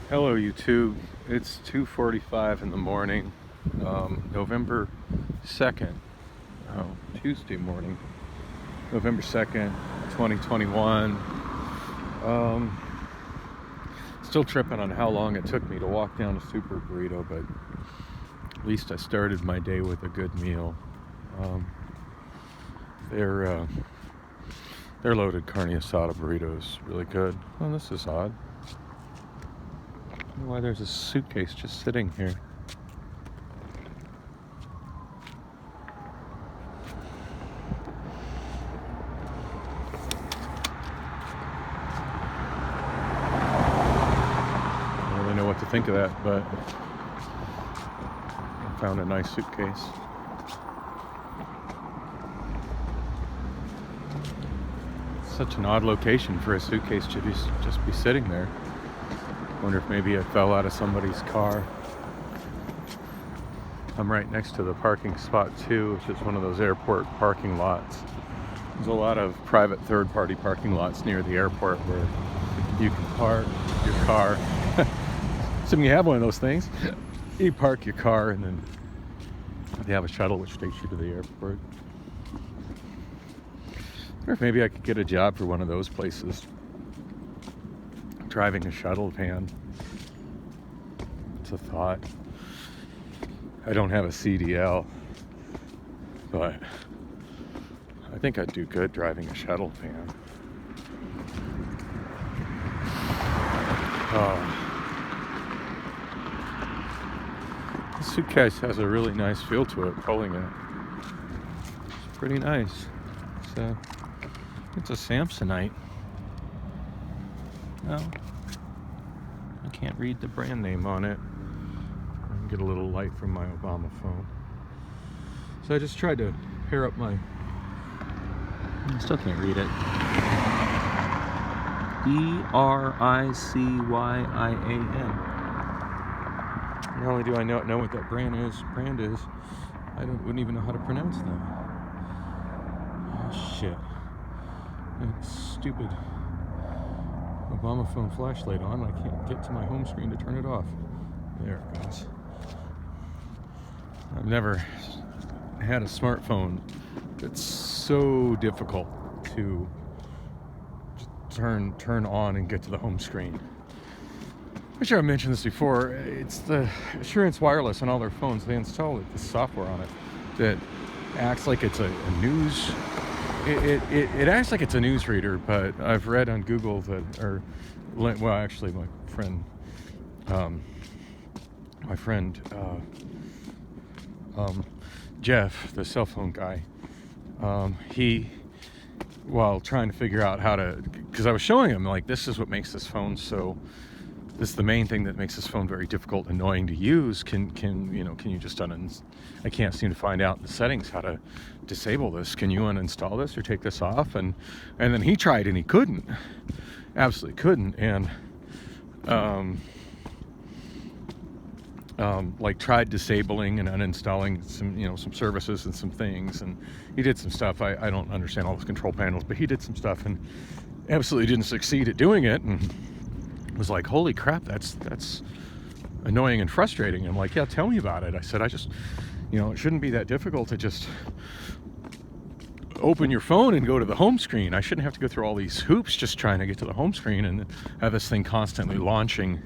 Hello YouTube, it's 2:45 in the morning, November 2nd, Tuesday morning, November 2nd, 2021. Still tripping on how long it took me to walk down to Super Burrito, but at least I started my day with a good meal. Their loaded carne asada burritos really good. Oh, this is odd. I don't know why there's a suitcase just sitting here. I don't really know what to think of that, but I found a nice suitcase. Such an odd location for a suitcase to just be sitting there. Wonder if maybe it fell out of somebody's car. I'm right next to the parking spot too, which is one of those airport parking lots. There's a lot of private third-party parking lots near the airport where you can park your car. Assuming you have one of those things, you park your car and then they have a shuttle which takes you to the airport. Or if maybe I could get a job for one of those places, driving a shuttle van. It's a thought. I don't have a CDL, but I think I'd do good driving a shuttle van. The suitcase has a really nice feel to it, pulling it. It's pretty nice. It's a Samsonite. No, I can't read the brand name on it. I can get a little light from my Obama phone. So I just tried to pair up my... I still can't read it. ERICYIAN. Not only do I know what that brand is, I wouldn't even know how to pronounce that. Oh shit. That stupid Obama phone flashlight on. I can't get to my home screen to turn it off. There it goes. I've never had a smartphone that's so difficult to turn on and get to the home screen. I'm sure I've mentioned this before. It's the Assurance Wireless on all their phones. They install this software on it that acts like it's a news. It acts like it's a newsreader, but I've read on Google that, actually, my friend Jeff, the cell phone guy, he, while trying to figure out how to, because I was showing him, like, this is what makes this phone so. This is the main thing that makes this phone very difficult and annoying to use. Can you just I can't seem to find out in the settings how to disable this. Can you uninstall this or take this off? And then he tried and he couldn't. Absolutely couldn't. And like tried disabling and uninstalling some services and some things, and he did some stuff. I don't understand all those control panels, but he did some stuff and absolutely didn't succeed at doing it, and was like, holy crap, that's annoying and frustrating. I'm like, yeah, tell me about it. I said, it shouldn't be that difficult to just open your phone and go to the home screen. I shouldn't have to go through all these hoops just trying to get to the home screen and have this thing constantly launching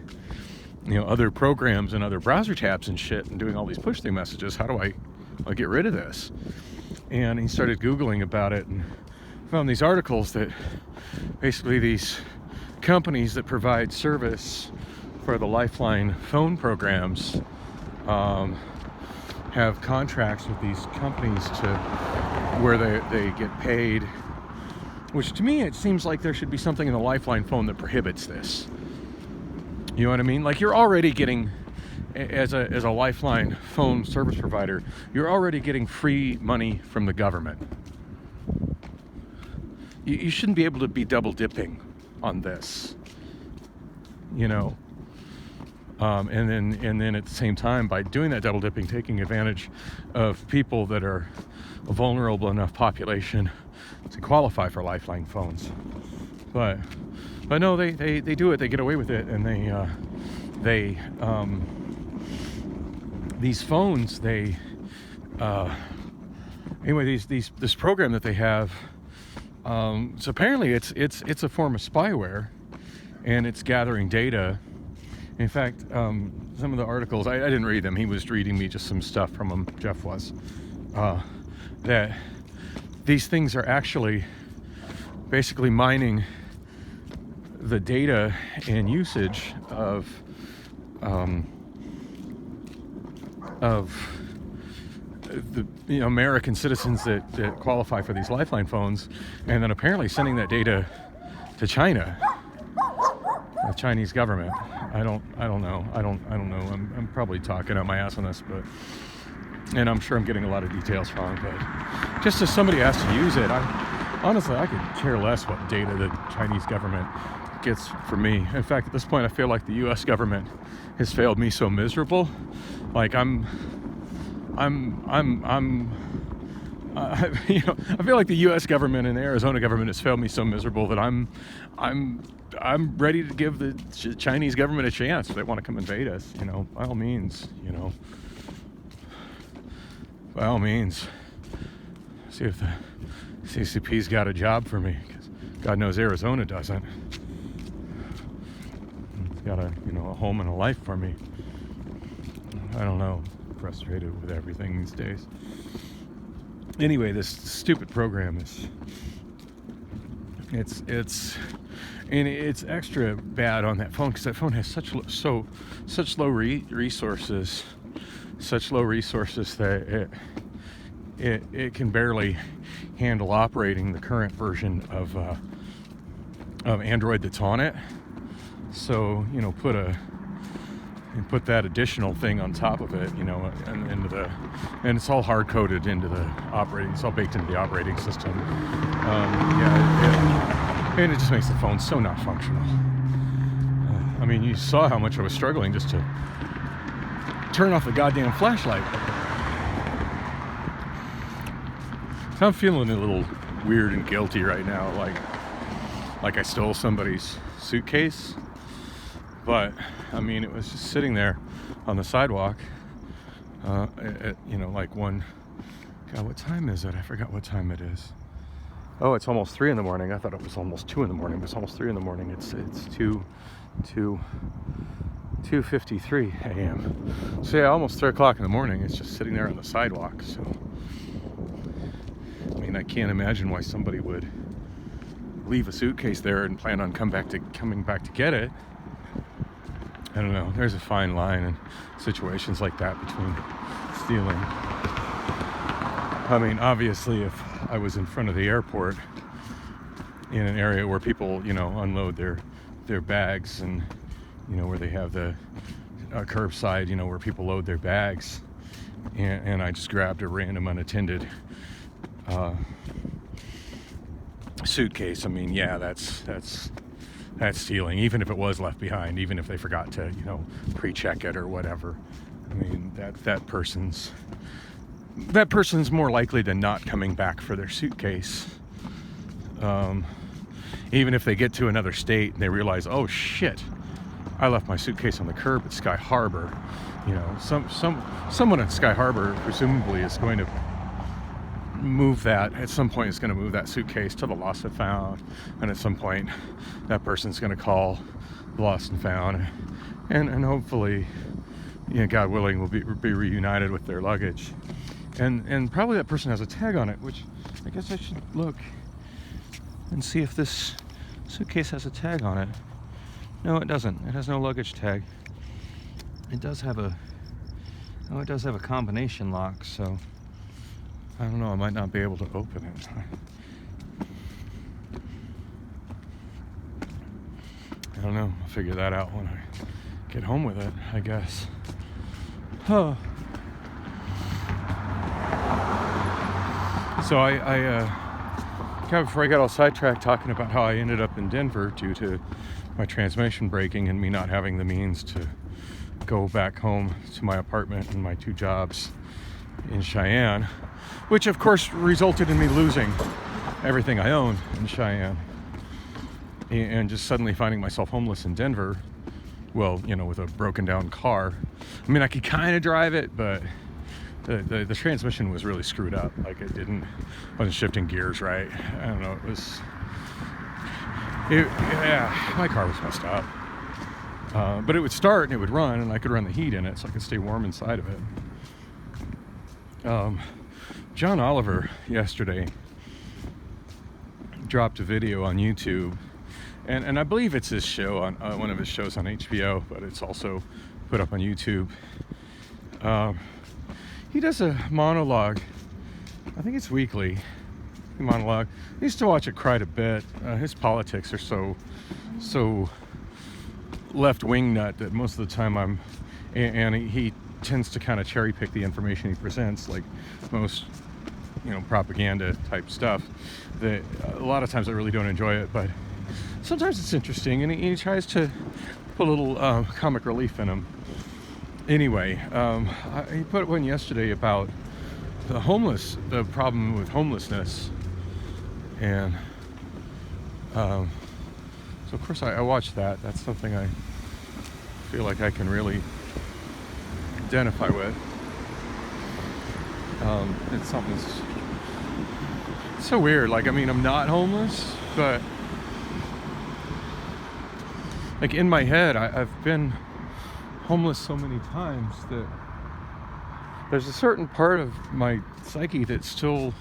other programs and other browser tabs and shit and doing all these push through messages. How do I get rid of this? And he started Googling about it and found these articles that basically these companies that provide service for the Lifeline phone programs have contracts with these companies to where they get paid, which to me it seems like there should be something in the Lifeline phone that prohibits this. You know what I mean? Like, you're already getting, as a Lifeline phone service provider, you're already getting free money from the government. You shouldn't be able to be double dipping on this, and then at the same time, by doing that double dipping, taking advantage of people that are a vulnerable enough population to qualify for Lifeline phones. But no, they do it. They get away with it, and they these phones, they anyway, this program that they have, so apparently it's a form of spyware, and it's gathering data. In fact, some of the articles, I didn't read them. He was reading me just some stuff from them, Jeff was, that these things are actually basically mining the data and usage of the American citizens that qualify for these Lifeline phones, and then apparently sending that data to China, the Chinese government. I don't know. I'm probably talking out my ass on this, and I'm sure I'm getting a lot of details wrong. But just as somebody has to use it, honestly, I could care less what data the Chinese government gets from me. In fact, at this point, I feel like the U.S. government has failed me so miserable. Like I feel like the U.S. government and the Arizona government has failed me so miserable that I'm ready to give the Chinese government a chance if they want to come invade us. By all means. By all means. See if the CCP's got a job for me, because God knows Arizona doesn't. It's got a home and a life for me. I don't know. I'm frustrated with everything these days. Anyway, this stupid program it's extra bad on that phone, because that phone has such low resources, that it can barely handle operating the current version of Android that's on it. So put that additional thing on top of it, and it's all hard coded into the operating. It's all baked into the operating system. And it just makes the phone so not functional. I mean, you saw how much I was struggling just to turn off the goddamn flashlight. So I'm feeling a little weird and guilty right now, like I stole somebody's suitcase. But I mean, it was just sitting there on the sidewalk. Like one. God, what time is it? I forgot what time it is. Oh, it's almost 3 a.m. I thought it was almost 2 a.m. But it's almost 3 a.m. It's 2:53 a.m. So yeah, almost 3 o'clock in the morning. It's just sitting there on the sidewalk. So I mean, I can't imagine why somebody would leave a suitcase there and plan on coming back to get it. I don't know. There's a fine line in situations like that between stealing. I mean, obviously, if I was in front of the airport in an area where people, unload their bags, and where they have the curbside, where people load their bags, and I just grabbed a random unattended suitcase. I mean, yeah, that's stealing, even if it was left behind, even if they forgot to, pre-check it or whatever. I mean, that person's more likely than not coming back for their suitcase. Even if they get to another state and they realize, oh shit, I left my suitcase on the curb at Sky Harbor. Someone at Sky Harbor presumably is going to move that, at some point is going to move that suitcase to the lost and found, and at some point that person's going to call lost and found, and hopefully, God willing, will be reunited with their luggage, and probably that person has a tag on it, which I guess I should look and see if this suitcase has a tag on it. No, it doesn't. It has no luggage tag. It does have a combination lock, so I don't know, I might not be able to open it. I don't know, I'll figure that out when I get home with it, I guess. Oh. So kind of before I got all sidetracked talking about how I ended up in Denver due to my transmission breaking and me not having the means to go back home to my apartment and my 2 jobs in Cheyenne, which of course resulted in me losing everything I owned in Cheyenne, and just suddenly finding myself homeless in Denver. well, with a broken down car. I mean, I could kind of drive it, but the transmission was really screwed up. Like wasn't shifting gears right. I don't know. Yeah, my car was messed up. But it would start and it would run, and I could run the heat in it so I could stay warm inside of it. John Oliver yesterday dropped a video on YouTube, and I believe it's his show on one of his shows on HBO, but it's also put up on YouTube. He does a monologue. I think it's weekly monologue. I used to watch it quite a bit. His politics are so left-wing nut that most of the time he tends to kind of cherry pick the information he presents, like most propaganda type stuff. That a lot of times I really don't enjoy it, but sometimes it's interesting, and he tries to put a little comic relief in him. Anyway, he put one yesterday about the problem with homelessness, and so of course I watched that. That's something I feel like I can really identify with. It's something that's so weird. Like, I mean, I'm not homeless, but like in my head, I've been homeless so many times that there's a certain part of my psyche that still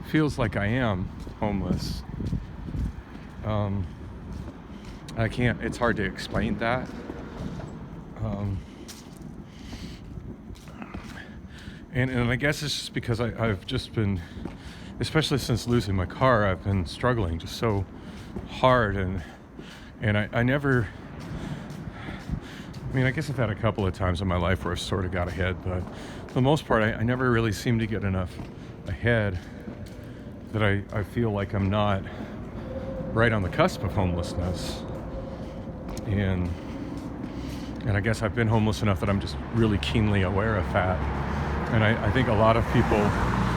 feels like I am homeless. It's hard to explain that. And I guess it's just because I've just been, especially since losing my car, I've been struggling just so hard, and I never, I mean, I guess I've had a couple of times in my life where I've sort of got ahead, but for the most part, I never really seem to get enough ahead that I feel like I'm not right on the cusp of homelessness. And I guess I've been homeless enough that I'm just really keenly aware of that. And I think a lot of people,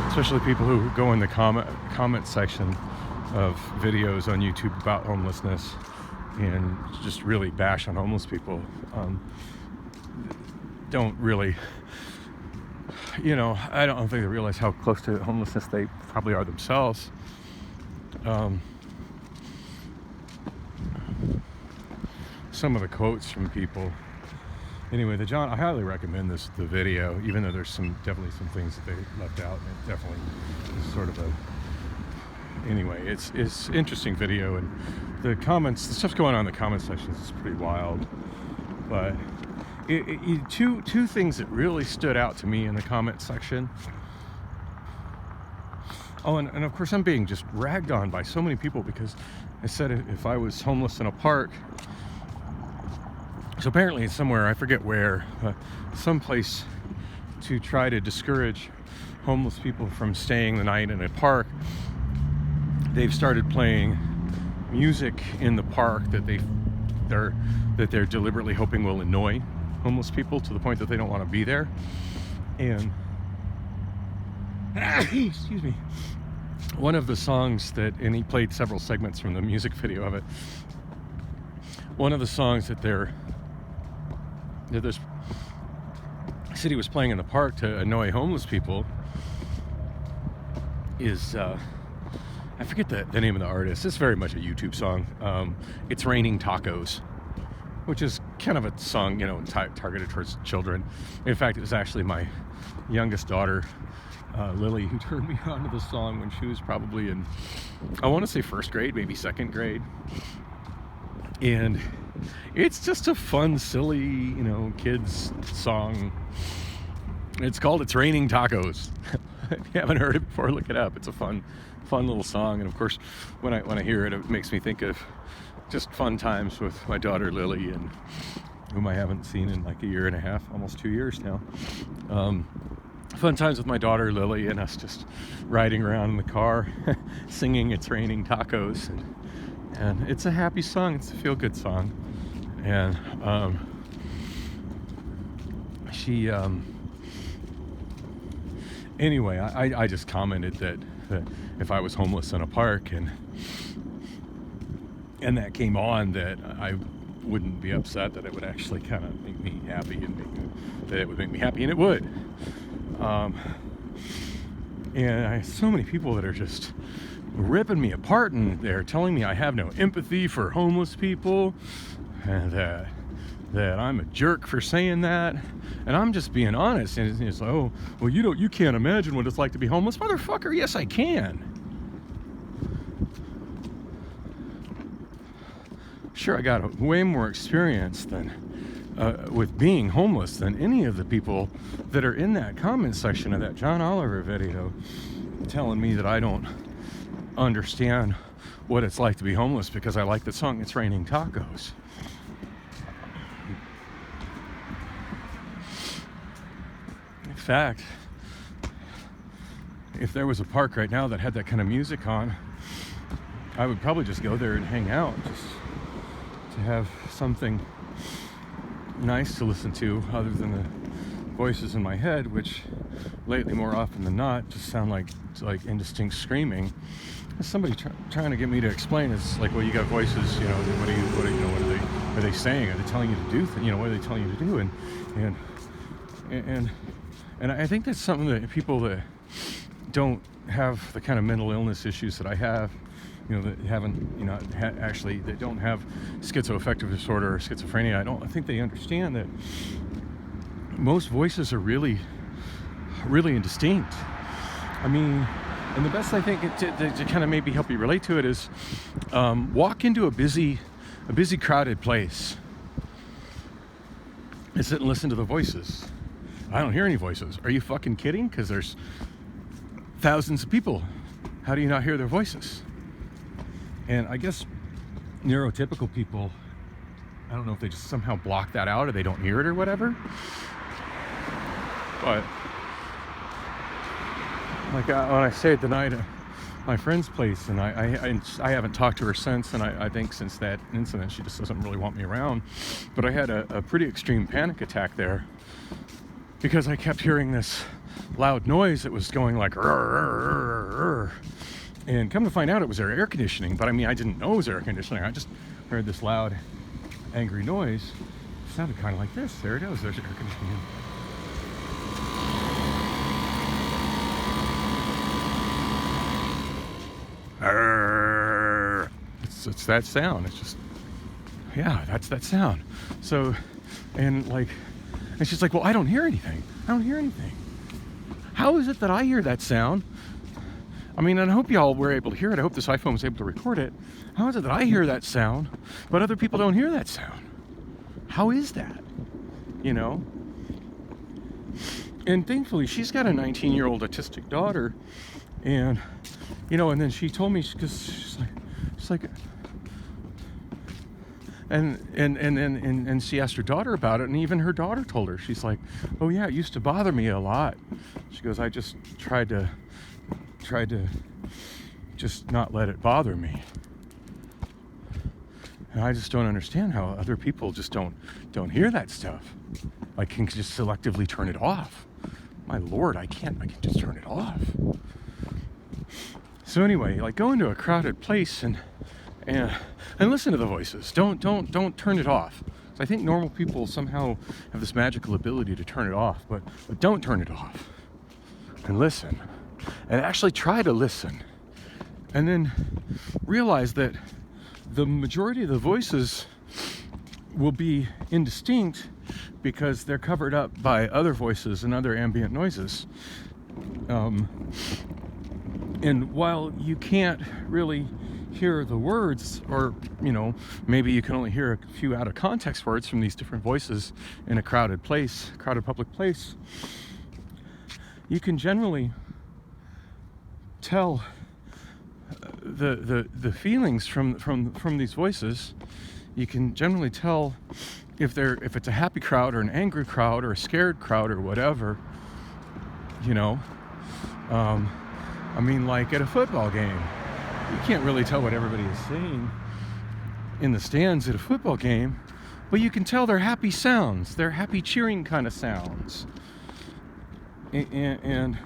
especially people who go in the comment section of videos on YouTube about homelessness and just really bash on homeless people, don't really, I don't think they realize how close to homelessness they probably are themselves. Some of the quotes from people. Anyway, I highly recommend the video, even though there's definitely some things that they left out. It definitely is sort of anyway, it's interesting video, and the stuff's going on in the comment sections is pretty wild. But two things that really stood out to me in the comment section. Oh, and of course I'm being just ragged on by so many people because I said if I was homeless in a park. So apparently it's somewhere, I forget where, someplace to try to discourage homeless people from staying the night in a park. They've started playing music in the park that they're deliberately hoping will annoy homeless people to the point that they don't want to be there. And excuse me. One of the songs and he played several segments from the music video of it. One of the songs that this city was playing in the park to annoy homeless people is I forget the name of the artist. It's very much a YouTube song. It's Raining Tacos, which is kind of a song, targeted towards children. In fact, it was actually my youngest daughter, Lily, who turned me on to the song when she was probably in, I want to say first grade, maybe second grade. And it's just a fun, silly, kids song. It's called It's Raining Tacos. If you haven't heard it before, look it up. It's a fun little song. And of course, when I hear it, it makes me think of just fun times with my daughter Lily, and whom I haven't seen in like a year and a half, almost 2 years now. Fun times with my daughter Lily and us just riding around in the car singing It's Raining Tacos. And it's a happy song. It's a feel-good song. And anyway, I just commented that if I was homeless in a park and that came on, that wouldn't be upset, that it would actually kind of make me happy, and that it would make me happy, and it would. And I have so many people that are just ripping me apart, and they're telling me I have no empathy for homeless people, and that I'm a jerk for saying that. And I'm just being honest. And it's like, oh, well, you can't imagine what it's like to be homeless. Motherfucker, yes, I can. Sure, I got way more experience than with being homeless than any of the people that are in that comment section of that John Oliver video telling me that I don't understand what it's like to be homeless because I like the song It's Raining Tacos. In fact, if there was a park right now that had that kind of music on, I would probably just go there and hang out, just to have something nice to listen to other than the voices in my head, which lately more often than not just sound like indistinct screaming. Somebody trying to get me to explain. It's like, well, you got voices, what are they saying? Are they telling you to do things? What are they telling you to do? And I think that's something that people that don't have the kind of mental illness issues that I have, that haven't, actually, they don't have schizoaffective disorder or schizophrenia. I think they understand that most voices are really, really indistinct. I mean, and the best I think to kind of maybe help you relate to it is walk into a busy, crowded place and sit and listen to the voices. I don't hear any voices. Are you fucking kidding? Because there's thousands of people. How do you not hear their voices? And I guess neurotypical people, I don't know if they just somehow block that out or they don't hear it or whatever. But like when I stayed the night at my friend's place, and I haven't talked to her since, and I think since that incident she just doesn't really want me around. But I had a pretty extreme panic attack there because I kept hearing this loud noise that was going like and come to find out it was their air conditioning. But I mean, I didn't know it was air conditioning. I just heard this loud, angry noise. It sounded kind of like this. There it is. There's air conditioning. It's that sound. It's just, yeah, that's that sound. So, and she's like, well, I don't hear anything. How is it that I hear that sound? I mean, and I hope y'all were able to hear it. I hope this iPhone was able to record it. How is it that I hear that sound, but other people don't hear that sound? How is that? And thankfully, she's got a 19-year-old autistic daughter, and and then she told me, because she's like, and she asked her daughter about it, and even her daughter told her, she's like, oh yeah, it used to bother me a lot. She goes, I just tried to just not let it bother me. And I just don't understand how other people just don't hear that stuff. I can just selectively turn it off. My Lord, I can just turn it off. So anyway, go into a crowded place and listen to the voices. Don't turn it off. So I think normal people somehow have this magical ability to turn it off, but don't turn it off. And listen. And actually try to listen. And then realize that the majority of the voices will be indistinct because they're covered up by other voices and other ambient noises. And while you can't really hear the words, or maybe you can only hear a few out of context words from these different voices in a crowded public place, you can generally tell the feelings from these voices. You can generally tell if it's a happy crowd or an angry crowd or a scared crowd or whatever. I mean, like at a football game, you can't really tell what everybody is saying in the stands at a football game, but you can tell they're happy sounds. They're happy cheering kind of sounds. And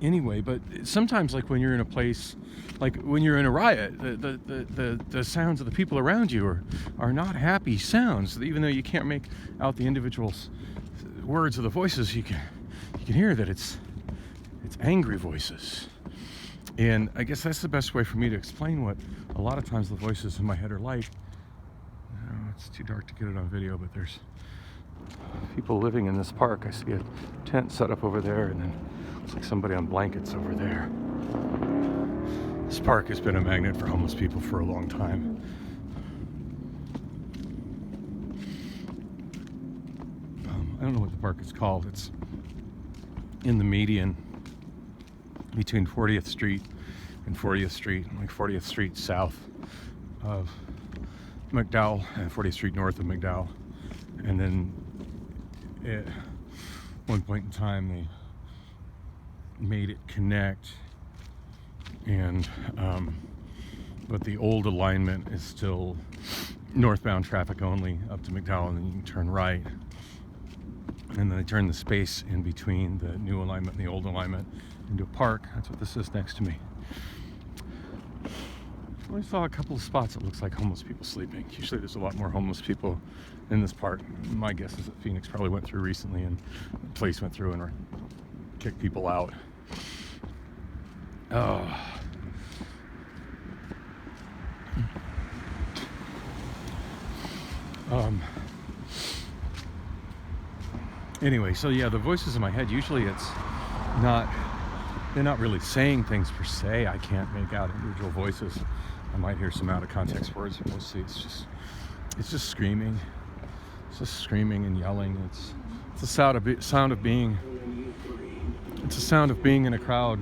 anyway, but sometimes when you're in a place like when you're in a riot, the sounds of the people around you are not happy sounds. Even though you can't make out the individual words of the voices, you can hear that it's angry voices. And I guess that's the best way for me to explain what a lot of times the voices in my head are like. It's too dark to get it on video, but there's people living in this park. I see a tent set up over there, and then looks like somebody on blankets over there. This park has been a magnet for homeless people for a long time. I don't know what the park is called. It's in the median between 40th Street and 40th Street, like 40th Street south of McDowell and 40th Street north of McDowell. And then at one point in time they made it connect, and but the old alignment is still northbound traffic only up to McDowell, and then you can turn right. And then they turn the space in between the new alignment and the old alignment into a park. That's what this is next to me. I only saw a couple of spots that looks like homeless people sleeping. Usually there's a lot more homeless people in this park. My guess is that Phoenix probably went through recently, and the police went through and kicked people out. Oh. Anyway, so yeah, the voices in my head, usually they're not really saying things per se. I can't make out individual voices. I might hear some out of context words, but mostly it's just screaming. It's just screaming and yelling. It's a sound of being. It's a sound of being in a crowd,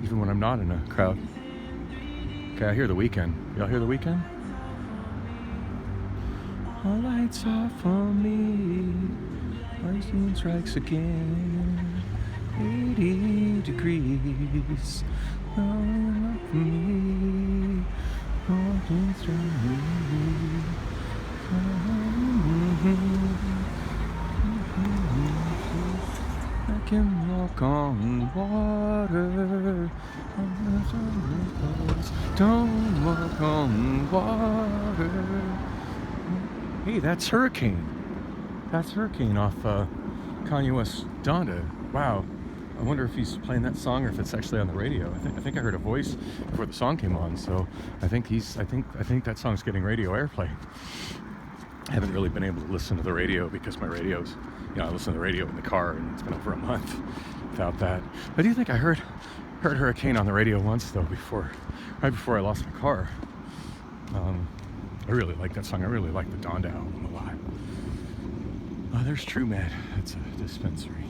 even when I'm not in a crowd. Okay, I hear The Weeknd. Y'all hear The Weeknd? All lights off for me. Lightning strikes again. 80 degrees. All up for me. Walking through me. I can walk on water. Don't walk on water. Hey, that's Hurricane. That's Hurricane off Kanye West's Donda. Wow. I wonder if he's playing that song or if it's actually on the radio. I think I heard a voice before the song came on, so I think that song's getting radio airplay. I haven't really been able to listen to the radio because my radio's, I listen to the radio in the car, and it's been over a month without that. But I do think I heard Hurricane on the radio once though, right before I lost my car. I really like that song. I really like the Donda album a lot. Oh, there's True Med. That's a dispensary.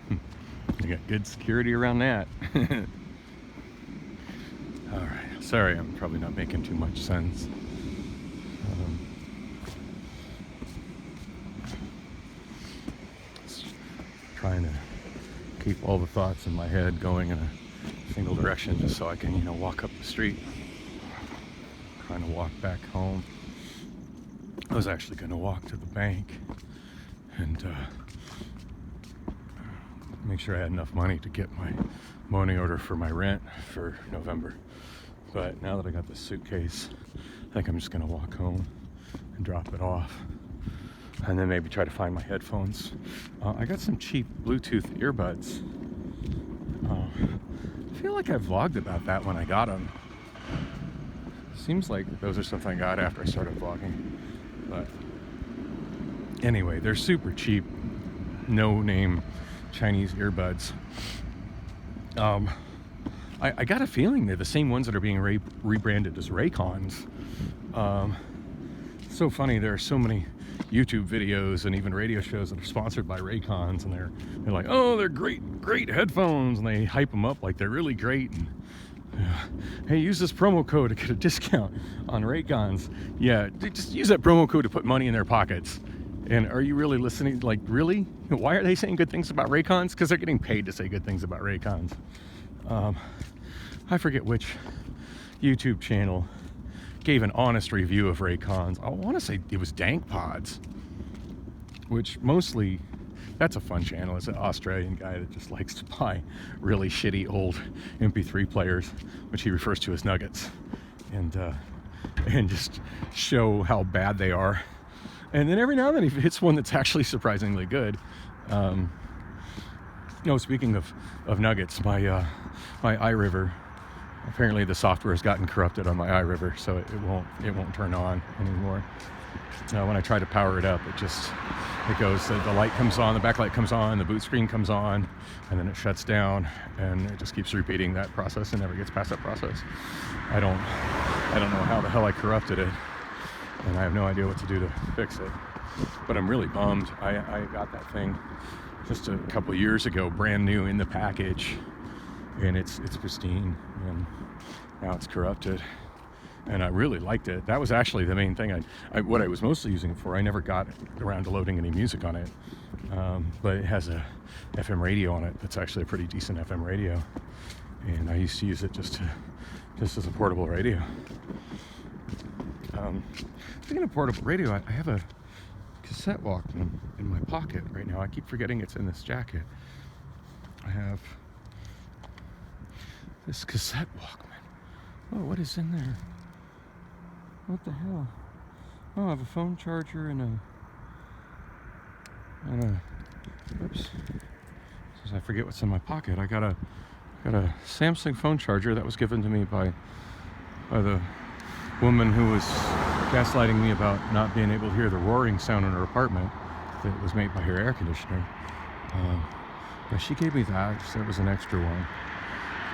You got good security around that. All right. Sorry, I'm probably not making too much sense. Trying to keep all the thoughts in my head going in a single direction, just so I can, walk up the street. Trying to walk back home. I was actually going to walk to the bank and make sure I had enough money to get my money order for my rent for November. But now that I got this suitcase, I think I'm just going to walk home and drop it off, and then maybe try to find my headphones. I got some cheap Bluetooth earbuds. I feel like I vlogged about that when I got them. Seems like those are something I got after I started vlogging. But anyway, they're super cheap, no-name Chinese earbuds. I got a feeling they're the same ones that are being rebranded as Raycons. So funny, there are so many YouTube videos and even radio shows that are sponsored by Raycons, and they're like, oh, they're great headphones, and they hype them up like they're really great, and hey, use this promo code to get a discount on Raycons. Yeah, just use that promo code to put money in their pockets. And are you really listening? Like, really? Why are they saying good things about Raycons? Because they're getting paid to say good things about Raycons. I forget which YouTube channel gave an honest review of Raycons. I want to say it was Dank Pods, which mostly That's a fun channel. It's an Australian guy that just likes to buy really shitty old MP3 players, which he refers to as nuggets, and just show how bad they are. And then every now and then he hits one that's actually surprisingly good. Speaking of nuggets, my iRiver, apparently the software has gotten corrupted on my iRiver, so it won't turn on anymore. When I try to power it up, it goes, the light comes on, the backlight comes on, the boot screen comes on, and then it shuts down, and it just keeps repeating that process and never gets past that process. I don't know how the hell I corrupted it, and I have no idea what to do to fix it. But I'm really bummed. I got that thing just a couple years ago, brand new in the package, and it's pristine, and now it's corrupted. And I really liked it. That was actually the main thing. What I was mostly using it for. I never got around to loading any music on it, but it has a FM radio on it. That's actually a pretty decent FM radio, and I used to use it just as a portable radio. Speaking of portable radio, I have a cassette Walkman in my pocket right now. I keep forgetting it's in this jacket. I have this cassette Walkman. Oh, what is in there? What the hell? Oh, I have a phone charger and oops. Since I forget what's in my pocket, I got a Samsung phone charger that was given to me by the woman who was gaslighting me about not being able to hear the roaring sound in her apartment that was made by her air conditioner. But she gave me that. She said it was an extra one.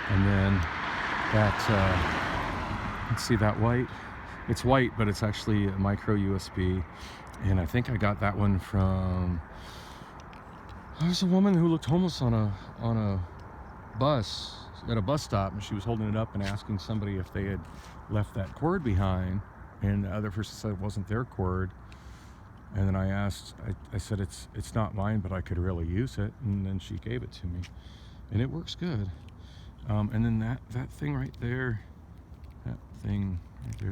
And then that, let's see, that white. It's white, but it's actually a micro USB, and I think I got that one from. There's a woman who looked homeless on a bus at a bus stop, and she was holding it up and asking somebody if they had left that cord behind, and the other person said it wasn't their cord, and then I said it's not mine, but I could really use it, and then she gave it to me, and it works good. And then that thing right there,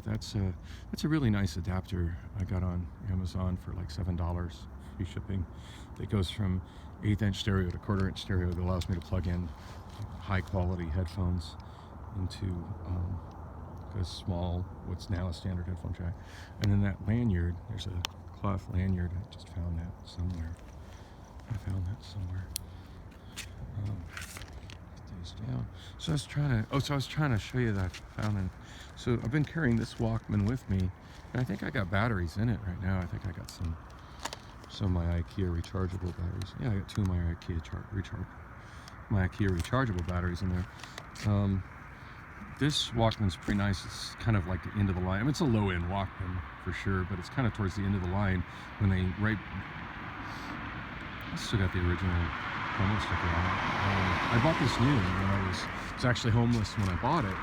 that's a really nice adapter I got on Amazon for like $7 free shipping. That goes from 1/8 inch stereo to 1/4 inch stereo that allows me to plug in high quality headphones into a small, what's now a standard headphone jack. And then that lanyard, there's a cloth lanyard. I just found that somewhere. Down. So I was trying to show you that I found it. So I've been carrying this Walkman with me, and I think I got batteries in it right now. I think I got some of my IKEA rechargeable batteries. Yeah, I got 2 of my IKEA rechargeable batteries in there. This Walkman's pretty nice. It's kind of like the end of the line. I mean, it's a low-end Walkman for sure, but it's kind of towards the end of the line when I still got the original promo sticker on it. I bought this new when I was actually homeless when I bought it.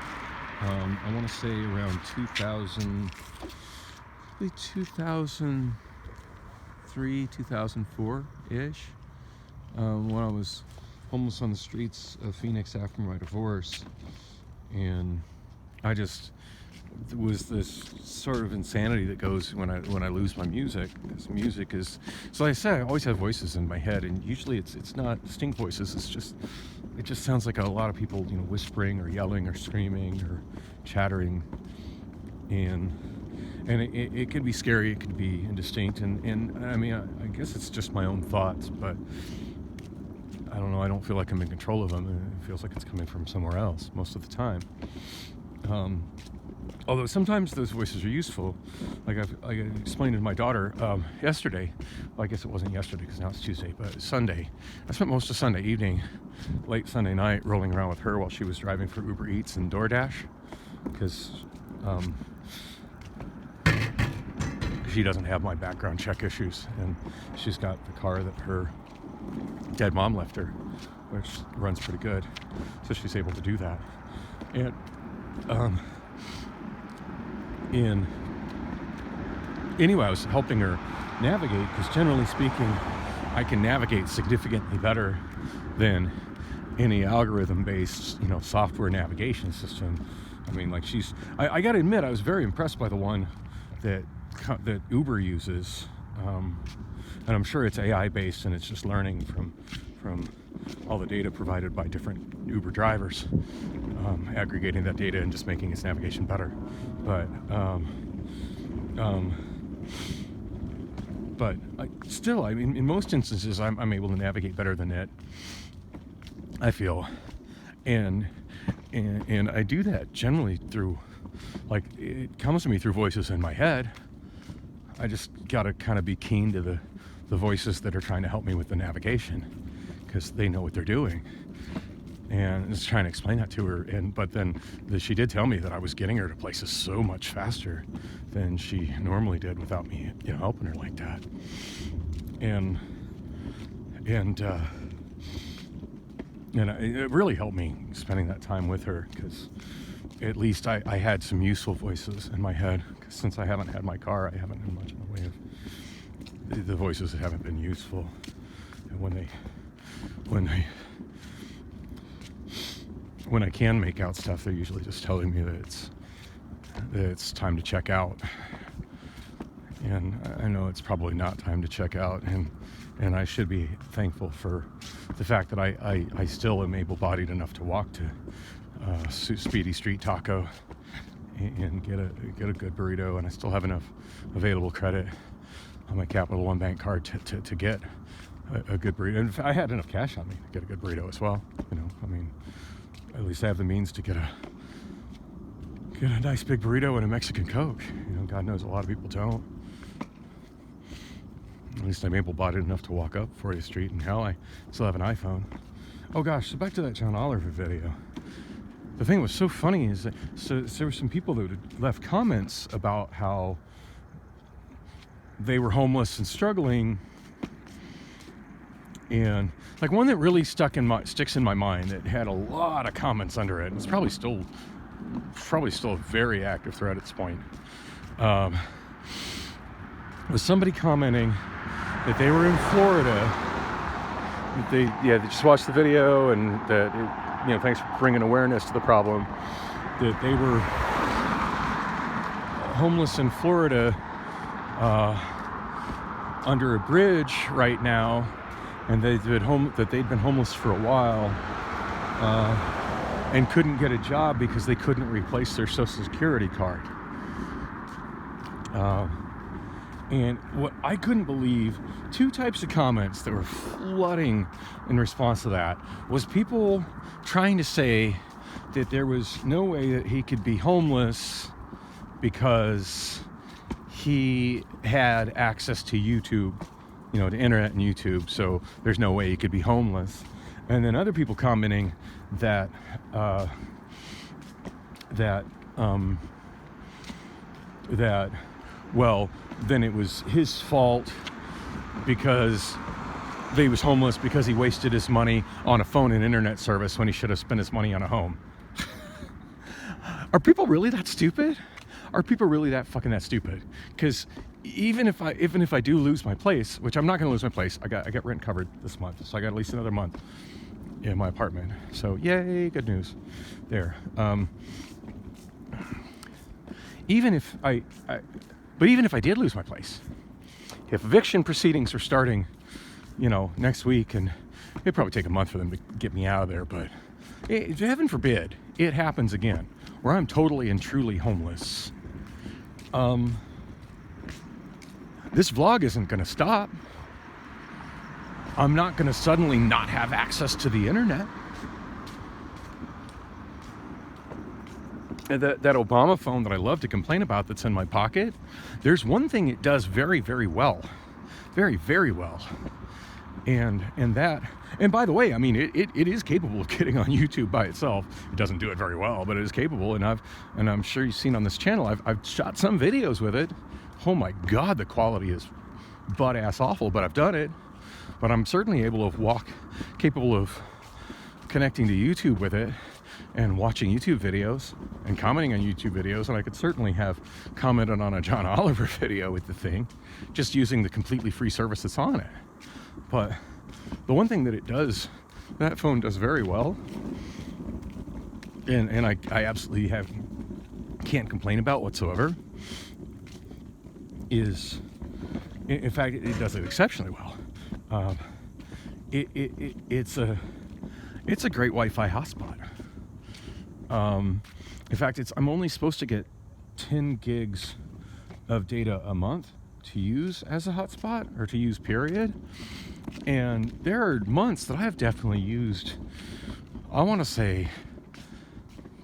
I want to say around 2003, 2004-ish, when I was homeless on the streets of Phoenix after my divorce. And I just was this sort of insanity that goes when I lose my music. Because music is, so like I said, I always have voices in my head, and usually it's not distinct voices. It just sounds like a lot of people, whispering or yelling or screaming or chattering, and it can be scary. It can be indistinct, and I mean, I guess it's just my own thoughts, but I don't know. I don't feel like I'm in control of them. It feels like it's coming from somewhere else most of the time. Although sometimes those voices are useful. Like I explained to my daughter yesterday. Well, I guess it wasn't yesterday because now it's Tuesday, but Sunday. I spent most of Sunday evening, late Sunday night, rolling around with her while she was driving for Uber Eats and DoorDash, because she doesn't have my background check issues, and she's got the car that her dead mom left her, which runs pretty good, so she's able to do that. And anyway, I was helping her navigate, because generally speaking, I can navigate significantly better than any algorithm-based, software navigation system. I mean, like I got to admit, I was very impressed by the one that Uber uses. And I'm sure it's AI based and it's just learning from all the data provided by different Uber drivers, aggregating that data and just making its navigation better. But still, I mean, in most instances, I'm able to navigate better than it, I feel, and I do that generally through, like, it comes to me through voices in my head. I just gotta kind of be keen to the voices that are trying to help me with the navigation, because they know what they're doing. And just trying to explain that to her, but then she did tell me that I was getting her to places so much faster than she normally did without me, helping her like that. And it really helped me spending that time with her, because at least I had some useful voices in my head. Because since I haven't had my car, I haven't had much in the way of the voices that haven't been useful. And when I can make out stuff, they're usually just telling me that it's time to check out. And I know it's probably not time to check out, and I should be thankful for the fact that I still am able-bodied enough to walk to Speedy Street Taco and get a good burrito, and I still have enough available credit on my Capital One Bank card to get a good burrito. And I had enough cash on me to get a good burrito as well. I mean, at least I have the means to get a nice big burrito and a Mexican Coke. God knows a lot of people don't. At least I'm able-bodied enough to walk up 40th Street, and hell, I still have an iPhone. Oh gosh, so back to that John Oliver video. The thing that was so funny is that there were some people that had left comments about how they were homeless and struggling, and like one that really sticks in my mind that had a lot of comments under it. It's probably still a very active thread at this point. Was somebody commenting that they were in Florida. They just watched the video, and that thanks for bringing awareness to the problem. That they were homeless in Florida under a bridge right now, and they'd been homeless for a while and couldn't get a job because they couldn't replace their Social Security card. And what I couldn't believe, two types of comments that were flooding in response to that, was people trying to say that there was no way that he could be homeless because he had access to YouTube, to internet and YouTube, so there's no way he could be homeless. And then other people commenting that well, then it was his fault because he was homeless because he wasted his money on a phone and internet service when he should have spent his money on a home. Are people really that stupid? Are people really that stupid? Because even if I do lose my place, which I'm not going to lose my place, I got rent covered this month, so I got at least another month in my apartment. So yay, good news there. Even if I did lose my place, if eviction proceedings are starting, next week, and it'd probably take a month for them to get me out of there, but heaven forbid it happens again, where I'm totally and truly homeless. This vlog isn't going to stop. I'm not going to suddenly not have access to the internet. That Obama phone that I love to complain about that's in my pocket, there's one thing it does very, very well. Very, very well. And by the way, I mean, it is capable of getting on YouTube by itself. It doesn't do it very well, but it is capable, and I'm sure you've seen on this channel, I've shot some videos with it. Oh my God, the quality is butt-ass awful, but I've done it. But I'm certainly capable of connecting to YouTube with it and watching YouTube videos and commenting on YouTube videos, and I could certainly have commented on a John Oliver video with the thing, just using the completely free service that's on it. But the one thing that phone does very well, and I absolutely can't complain about whatsoever, is In fact, it does it exceptionally well. It's a great Wi-Fi hotspot. In fact, I'm only supposed to get 10 gigs of data a month to use as a hotspot, or to use period. And there are months that I have definitely used, I want to say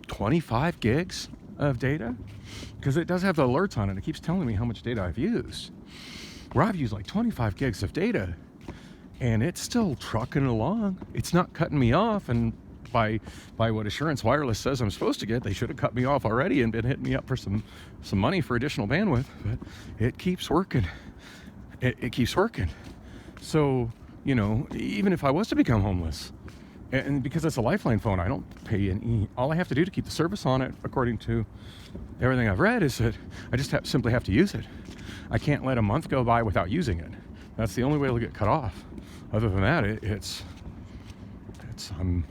25 gigs of data, because it does have the alerts on it. It keeps telling me how much data I've used, where I've used like 25 gigs of data, and it's still trucking along. It's not cutting me off. And by what Assurance Wireless says I'm supposed to get, they should have cut me off already and been hitting me up for some money for additional bandwidth. But it keeps working. It keeps working. So, you know, even if I was to become homeless, and because it's a Lifeline phone, I don't pay any. All I have to do to keep the service on it, according to everything I've read, is that I just simply have to use it. I can't let a month go by without using it. That's the only way it'll get cut off. Other than that, I'm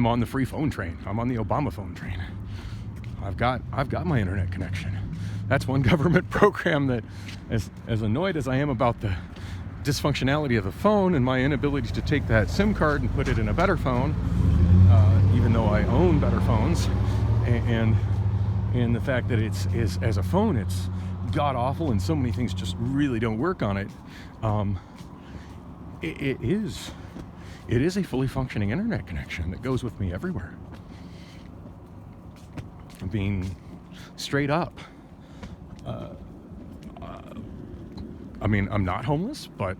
on the free phone train. I'm on the Obama phone train. I've got my internet connection. That's one government program that, as annoyed as I am about the dysfunctionality of the phone and my inability to take that SIM card and put it in a better phone, even though I own better phones, and the fact that it's as a phone, it's god awful, and so many things just really don't work on it. It is a fully functioning internet connection that goes with me everywhere. Being straight up, I mean, I'm not homeless, but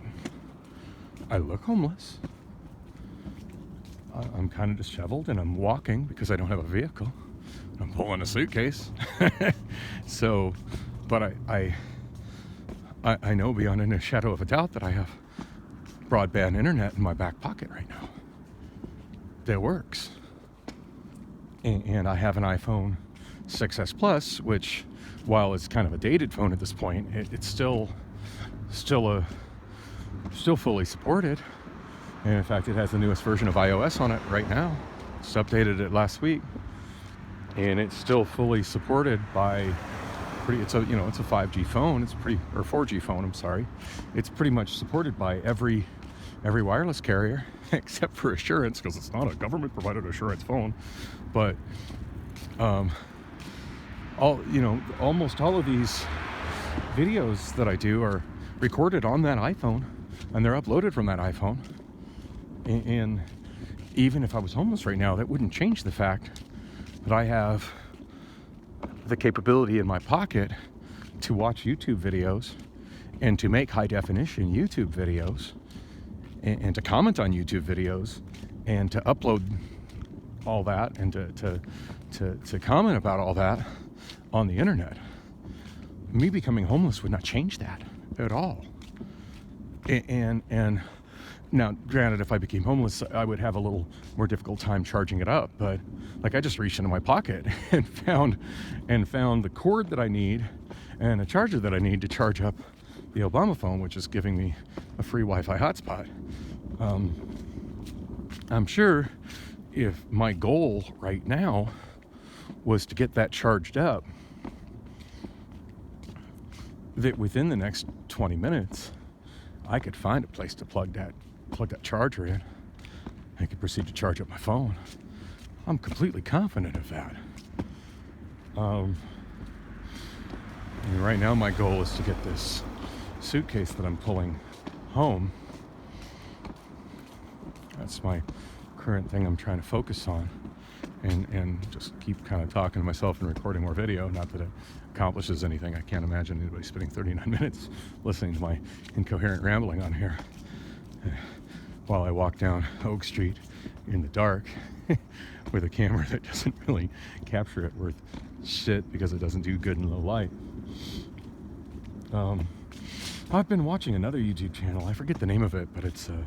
I look homeless. I'm kind of disheveled, and I'm walking because I don't have a vehicle. I'm pulling a suitcase. So, but I know beyond a shadow of a doubt that I have broadband internet in my back pocket right now that works. And I have an iPhone 6S Plus, which, while it's kind of a dated phone at this point, it's still fully supported. And in fact, it has the newest version of iOS on it right now. Just updated it last week, and it's still fully supported by it's a 5G phone. It's or 4G phone. I'm sorry. It's pretty much supported by every wireless carrier except for Assurance, because it's not a government provided Assurance phone. But almost all of these videos that I do are recorded on that iPhone, and they're uploaded from that iPhone. And even if I was homeless right now, that wouldn't change the fact that I have the capability in my pocket to watch YouTube videos and to make high definition YouTube videos and to comment on YouTube videos and to upload all that and to comment about all that on the internet. Me becoming homeless would not change that at all. And now, granted, if I became homeless, I would have a little more difficult time charging it up. But like, I just reached into my pocket and found the cord that I need and a charger that I need to charge up the Obama phone, which is giving me a free Wi-Fi hotspot. I'm sure if my goal right now was to get that charged up, that within the next 20 minutes, I could find a place to plug that charger in. I could proceed to charge up my phone. I'm completely confident of that. And right now my goal is to get this suitcase that I'm pulling home. That's my current thing I'm trying to focus on, and just keep kind of talking to myself and recording more video. Not that it accomplishes anything. I can't imagine anybody spending 39 minutes listening to my incoherent rambling on here while I walk down Oak Street in the dark with a camera that doesn't really capture it worth shit because it doesn't do good in low light. I've been watching another YouTube channel. I forget the name of it, but it's a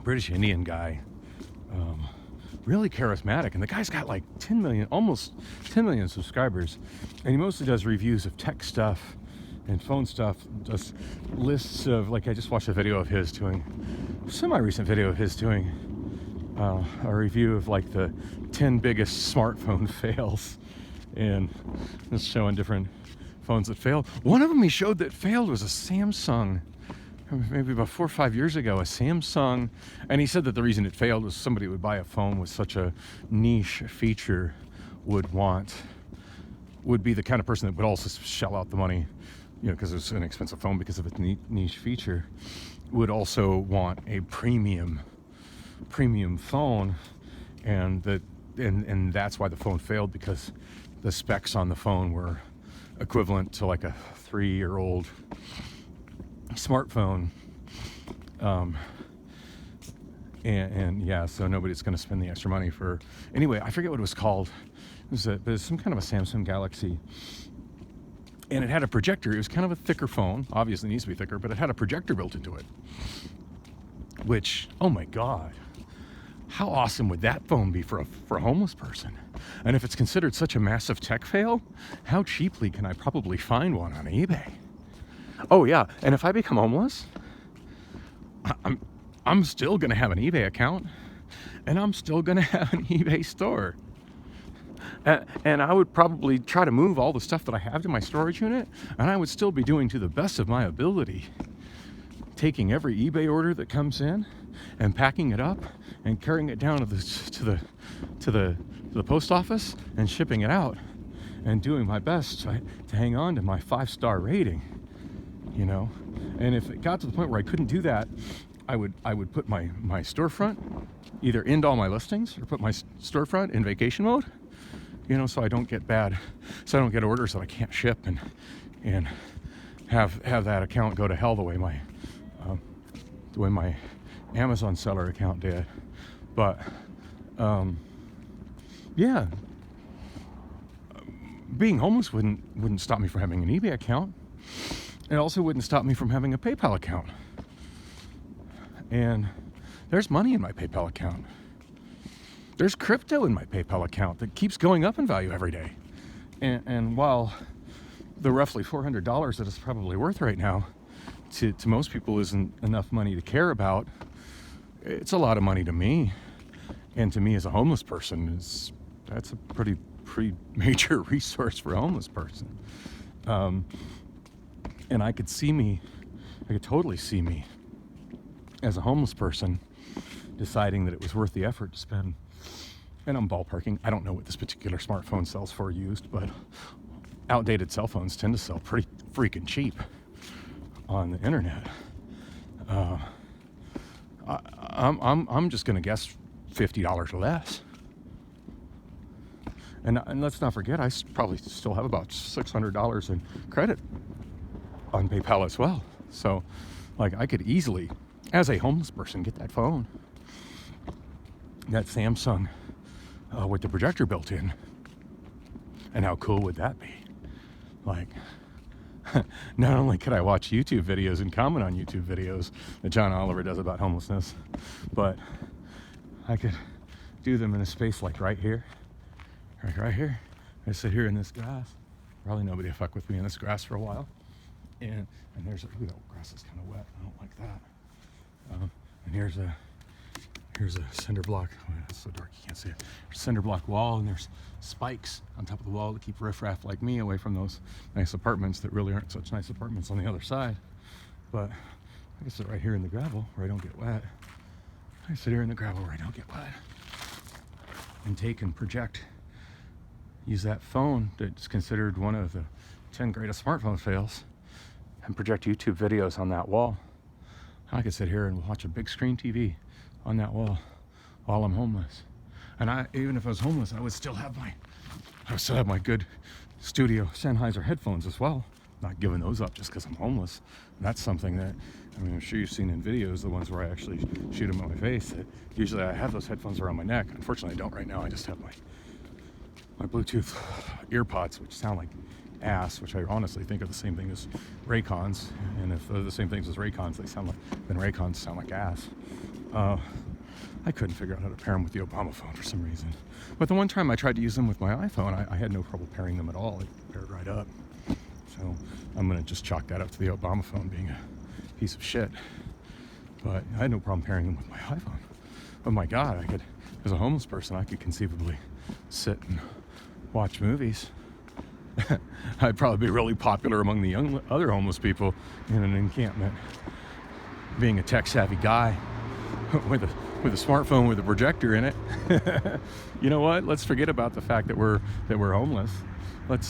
British Indian guy, really charismatic, and the guy's got like 10 million, almost 10 million subscribers, and he mostly does reviews of tech stuff and phone stuff, just lists of, like, I just watched a video of his doing, semi-recent video of his doing a review of like the 10 biggest smartphone fails, and just showing different phones that failed. One of them he showed that failed was a Samsung, maybe about 4 or 5 years ago, a Samsung. And he said that the reason it failed was somebody would buy a phone with such a niche feature would be the kind of person that would also shell out the money, because it's an expensive phone because of its niche feature, would also want a premium phone, and that's why the phone failed, because the specs on the phone were equivalent to like a 3-year-old smartphone. And yeah, so nobody's going to spend the extra money for. Anyway, I forget what it was called. It was some kind of a Samsung Galaxy, and it had a projector. It was kind of a thicker phone. Obviously, it needs to be thicker, but it had a projector built into it. Which, oh my God, how awesome would that phone be for a homeless person? And if it's considered such a massive tech fail, how cheaply can I probably find one on eBay? Oh yeah, and if I become homeless, I'm still gonna have an eBay account, and I'm still gonna have an eBay store. And I would probably try to move all the stuff that I have to my storage unit, and I would still be doing, to the best of my ability, taking every eBay order that comes in and packing it up and carrying it down to the post office and shipping it out, and doing my best to hang on to my 5-star rating, And if it got to the point where I couldn't do that, I would put my storefront, either end all my listings or put my storefront in vacation mode, so I don't get orders that I can't ship, and have that account go to hell the way my Amazon seller account did. But yeah, being homeless wouldn't stop me from having an eBay account. It also wouldn't stop me from having a PayPal account. And there's money in my PayPal account. There's crypto in my PayPal account that keeps going up in value every day. And while the roughly $400 that it's probably worth right now to most people isn't enough money to care about, it's a lot of money to me. And to me as a homeless person, that's a pretty major resource for a homeless person. And I could totally see me as a homeless person deciding that it was worth the effort to spend. And I'm ballparking. I don't know what this particular smartphone sells for used, but outdated cell phones tend to sell pretty freaking cheap on the internet. I'm just gonna guess $50 or less. And let's not forget, I probably still have about $600 in credit on PayPal as well. So, I could easily, as a homeless person, get that phone, that Samsung, with the projector built in. And how cool would that be? Not only could I watch YouTube videos and comment on YouTube videos that John Oliver does about homelessness, but I could do them in a space like right here. Right here. I sit here in this grass. Probably nobody will fuck with me in this grass for a while. And there's that grass is kind of wet. I don't like that. And here's a cinder block. Oh, it's so dark you can't see it. There's a cinder block wall, and there's spikes on top of the wall to keep riffraff like me away from those nice apartments that really aren't such nice apartments on the other side. But I can sit right here in the gravel where I don't get wet. I sit here in the gravel where I don't get wet, and take and project. Use that phone that's considered one of the 10 greatest smartphone fails, and project YouTube videos on that wall. I could sit here and watch a big screen TV on that wall while I'm homeless. And even if I was homeless, I would still have my good studio Sennheiser headphones as well. Not giving those up just because I'm homeless. And that's something that, I'm sure you've seen in videos, the ones where I actually shoot them on my face. That usually I have those headphones around my neck. Unfortunately, I don't right now. I just have my Bluetooth earpods, which sound like ass, which I honestly think are the same thing as Raycons. And if they're the same things as Raycons, then Raycons sound like ass. I couldn't figure out how to pair them with the Obama phone for some reason. But the one time I tried to use them with my iPhone, I had no trouble pairing them at all. It paired right up. So I'm going to just chalk that up to the Obama phone being a piece of shit. But I had no problem pairing them with my iPhone. Oh my God, as a homeless person, I could conceivably sit and watch movies I'd probably be really popular among the young other homeless people in an encampment. Being a tech-savvy guy with a smartphone with a projector in it. You know what? Let's forget about the fact that we're homeless. Let's